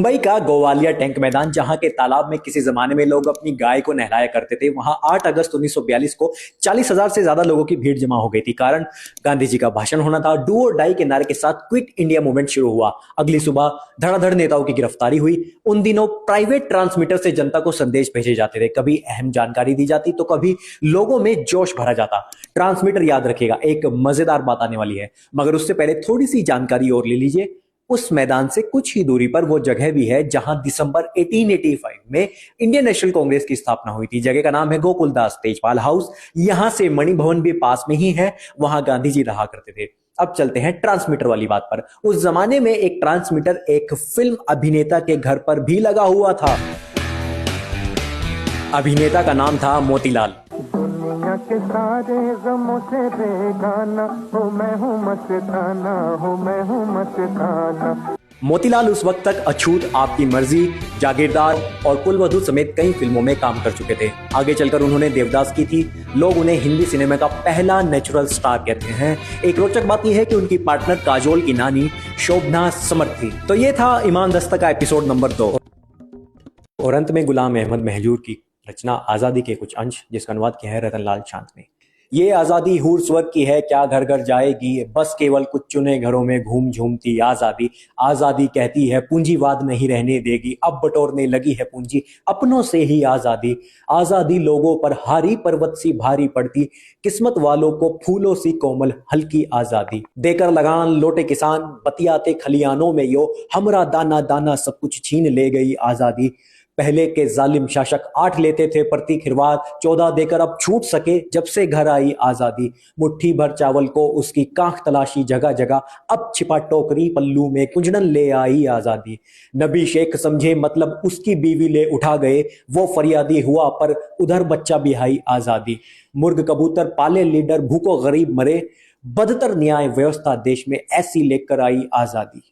मुंबई का गोवालिया टैंक मैदान, जहां के तालाब में किसी जमाने में लोग अपनी गाय को नहलाया करते थे, वहां 8 अगस्त 1942 को 40,000 से ज्यादा लोगों की भीड़ जमा हो गई थी। कारण गांधी जी का भाषण होना था। डू और डाई के नारे के साथ क्विट इंडिया मूवमेंट शुरू हुआ। अगली सुबह धड़ाधड़ नेताओं की गिरफ्तारी हुई। उन दिनों प्राइवेट ट्रांसमीटर से जनता को संदेश भेजे जाते थे। कभी अहम जानकारी दी जाती तो कभी लोगों में जोश भरा जाता। ट्रांसमीटर याद रखेगा, एक मजेदार बात आने वाली है, मगर उससे पहले थोड़ी सी जानकारी और ले लीजिए। उस मैदान से कुछ ही दूरी पर वो जगह भी है जहां दिसंबर 1885 में इंडियन नेशनल कांग्रेस की स्थापना हुई थी। जगह का नाम है गोकुलदास तेजपाल हाउस। यहां से मणि भवन भी पास में ही है, वहां गांधी जी रहा करते थे। अब चलते हैं ट्रांसमीटर वाली बात पर। उस जमाने में एक ट्रांसमीटर एक फिल्म अभिनेता के घर पर भी लगा हुआ था। अभिनेता का नाम था मोतीलाल। दुनिया के सारे गमों से बेगाना हो, मैं हूँ मस्ताना, हो मैं हूँ मस्ताना। मोतीलाल उस वक्त तक अछूत, आपकी मर्जी, जागीरदार और कुलवधू समेत कई फिल्मों में काम कर चुके थे। आगे चलकर उन्होंने देवदास की थी। लोग उन्हें हिंदी सिनेमा का पहला नेचुरल स्टार कहते हैं। एक रोचक बात यह है कि उनकी पार्टनर काजोल की नानी शोभना समर्थ थी। तो ये था ईमान दस्ता का एपिसोड नंबर 2। और अंत में गुलाम अहमद महजूर की रचना आजादी के कुछ अंश, जिसका अनुवाद किया है रतनलाल शांत ने। ये आजादी हूर स्वर्ग की है, क्या घर घर जाएगी, बस केवल कुछ चुने घरों में घूम झूमती आजादी। आजादी कहती है पूंजीवाद नहीं रहने देगी, अब बटोरने लगी है पूंजी अपनों से ही आजादी। आजादी लोगों पर हारी पर्वत सी भारी पड़ती, किस्मत वालों को फूलों सी कोमल हल्की आजादी। देकर लगान लौटे किसान, बतियाते खलियानों में यो, हमरा दाना दाना सब कुछ छीन ले गई आजादी। पहले के जालिम शासक 8 लेते थे प्रति खिरवार, 14 देकर अब छूट सके जब से घर आई आजादी। मुट्ठी भर चावल को उसकी कांख तलाशी जगह जगह, अब छिपा टोकरी पल्लू में कुंजड़न ले आई आजादी। नबी शेख समझे मतलब उसकी बीवी ले उठा गए, वो फरियादी हुआ पर उधर बच्चा बिहाई आजादी। मुर्ग कबूतर पाले लीडर, भूखो गरीब मरे, बदतर न्याय व्यवस्था देश में ऐसी लेकर आई आजादी।